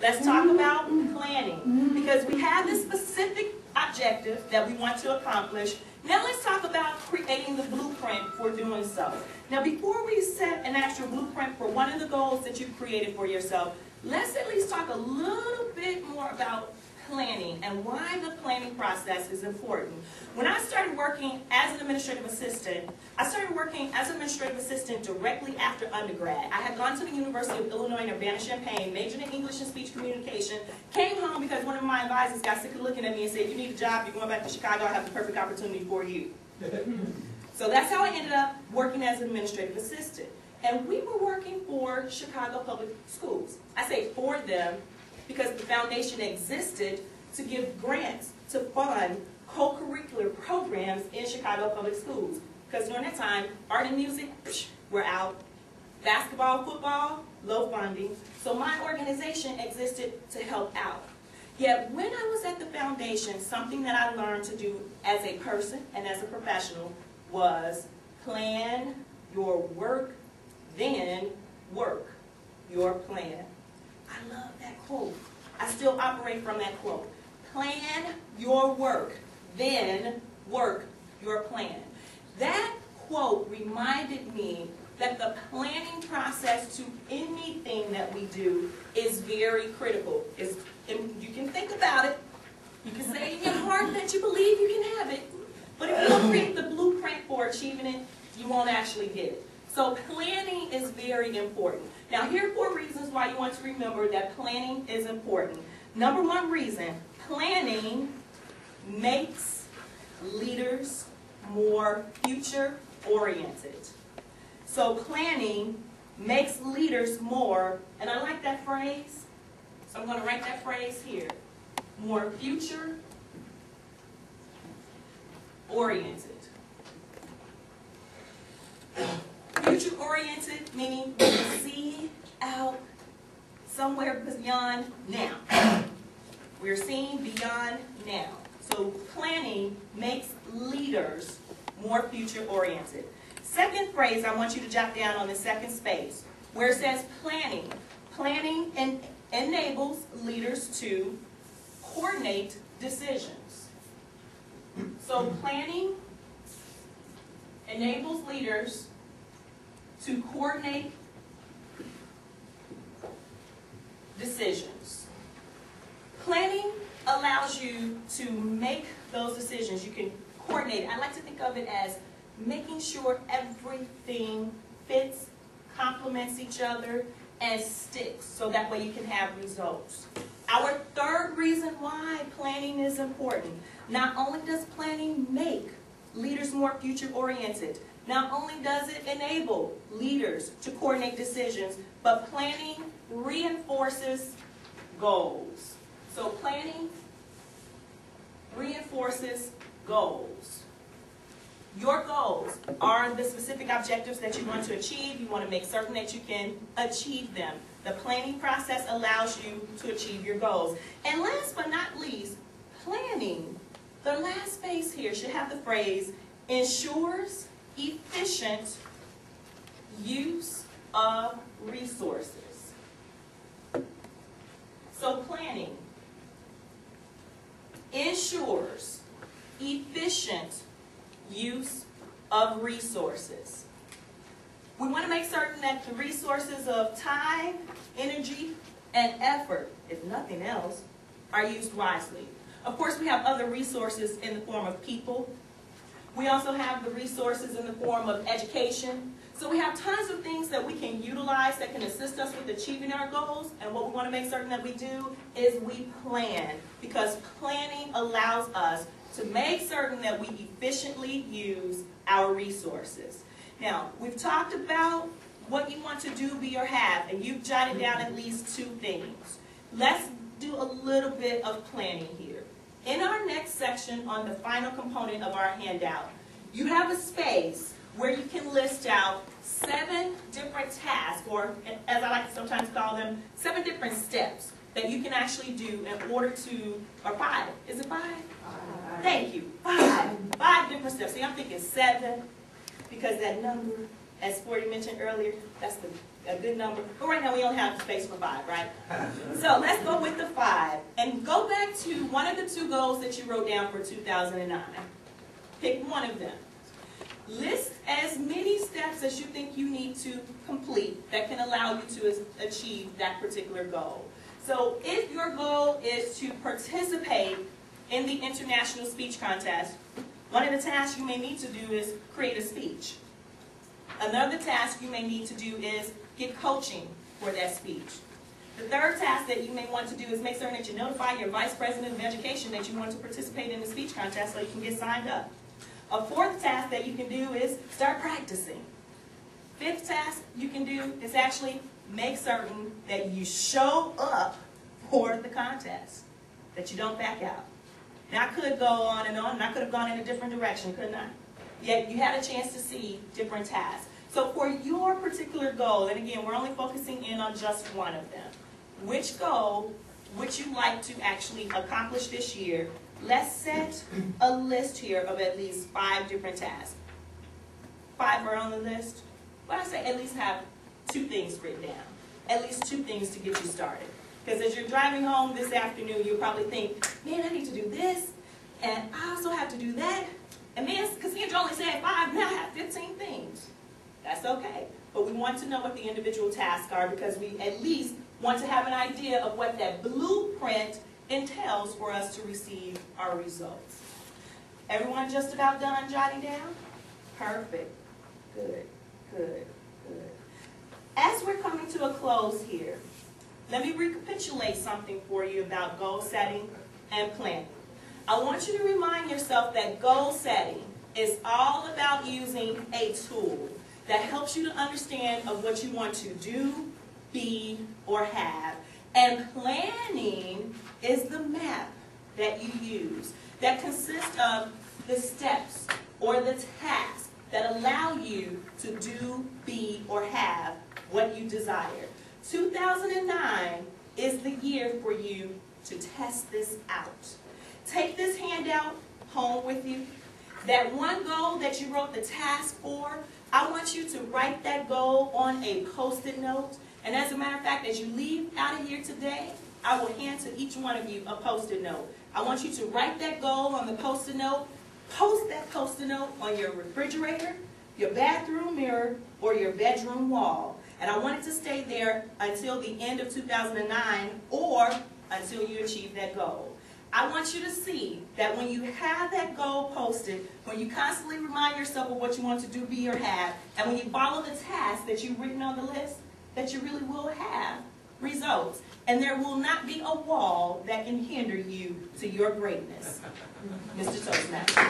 Let's talk about planning, because we have this specific objective that we want to accomplish. Now let's talk about creating the blueprint for doing so. Now before we set an actual blueprint for one of the goals that you've created for yourself, let's at least talk a little bit more about planning and why the planning process is important. When I started working as an administrative assistant, I started working as an administrative assistant directly after undergrad. I had gone to the University of Illinois in Urbana-Champaign, majored in English and speech communication, came home because one of my advisors got sick of looking at me and said, "You need a job, you're going back to Chicago, I have the perfect opportunity for you." So that's how I ended up working as an administrative assistant. And we were working for Chicago Public Schools. I say for them because the foundation existed to give grants to fund co-curricular programs in Chicago Public Schools. Because during that time, art and music were out. Basketball, football, low funding. So my organization existed to help out. Yet when I was at the foundation, something that I learned to do as a person and as a professional was plan your work, then work your plan. I love that quote. I still operate from that quote. Plan your work, then work your plan. That quote reminded me that the planning process to anything that we do is very critical. And you can think about it. You can say in your heart that you believe you can have it. But if you don't create the blueprint for achieving it, you won't actually get it. So planning is very important. Now here are 4 reasons why you want to remember that planning is important. Number 1 reason, planning makes leaders more future-oriented. So planning makes leaders more, and I like that phrase, so I'm going to write that phrase here, more future-oriented. Future-oriented meaning we see out somewhere beyond now. We're seeing beyond now. So planning makes leaders more future-oriented. Second phrase I want you to jot down on the second space, where it says planning. Planning enables leaders to coordinate decisions. So planning enables leaders to coordinate decisions. Planning allows you to make those decisions. You can coordinate. I like to think of it as making sure everything fits, complements each other, and sticks, so that way you can have results. Our third reason why planning is important. Not only does planning make leaders more future-oriented, not only does it enable leaders to coordinate decisions, but planning reinforces goals. So planning reinforces goals. Your goals are the specific objectives that you want to achieve. You want to make certain that you can achieve them. The planning process allows you to achieve your goals. And last but not least, planning, the last space here should have the phrase, ensures efficient use of resources. So planning ensures efficient use of resources. We want to make certain that the resources of time, energy, and effort, if nothing else, are used wisely. Of course, we have other resources in the form of people. We also have the resources in the form of education. So we have tons of things that we can utilize that can assist us with achieving our goals. And what we want to make certain that we do is we plan, because planning allows us to make certain that we efficiently use our resources. Now, we've talked about what you want to do, be, or have, and you've jotted down at least 2 things. Let's do a little bit of planning here. In our next section on the final component of our handout, you have a space where you can list out 7 different tasks, or as I like to sometimes call them, 7 different steps that you can actually do in order to, or 5, is it 5? Thank you, 5 different steps. See, I'm thinking 7 because that number as Sporty mentioned earlier, that's a good number. But right now we only have space for 5, right? So let's go with the 5. And go back to one of the 2 goals that you wrote down for 2009. Pick one of them. List as many steps as you think you need to complete that can allow you to achieve that particular goal. So if your goal is to participate in the International Speech Contest, one of the tasks you may need to do is create a speech. Another task you may need to do is get coaching for that speech. The third task that you may want to do is make certain that you notify your Vice President of Education that you want to participate in the speech contest so you can get signed up. A fourth task that you can do is start practicing. Fifth task you can do is actually make certain that you show up for the contest, that you don't back out. Now, I could go on, and I could have gone in a different direction, couldn't I? Yet you had a chance to see different tasks. So for your particular goal, and again, we're only focusing in on just one of them, which goal would you like to actually accomplish this year? Let's set a list here of at least 5 different tasks. 5 are on the list. But I say at least have 2 things written down. At least 2 things to get you started. Because as you're driving home this afternoon, you'll probably think, man, I need to do this, and I also have to do that. And man, Cassandra only said 5, now I have 15 things. That's okay. But we want to know what the individual tasks are because we at least want to have an idea of what that blueprint entails for us to receive our results. Everyone just about done jotting down? Perfect. Good, good, good. As we're coming to a close here, let me recapitulate something for you about goal setting and planning. I want you to remind yourself that goal setting is all about using a tool that helps you to understand of what you want to do, be, or have. And planning is the map that you use that consists of the steps or the tasks that allow you to do, be, or have what you desire. 2009 is the year for you to test this out. Take this handout home with you. That one goal that you wrote the task for, I want you to write that goal on a Post-it note. And as a matter of fact, as you leave out of here today, I will hand to each one of you a Post-it note. I want you to write that goal on the Post-it note, post that Post-it note on your refrigerator, your bathroom mirror, or your bedroom wall. And I want it to stay there until the end of 2009 or until you achieve that goal. I want you to see that when you have that goal posted, when you constantly remind yourself of what you want to do, be, or have, and when you follow the tasks that you've written on the list, that you really will have results. And there will not be a wall that can hinder you to your greatness. Mr. Toastmaster.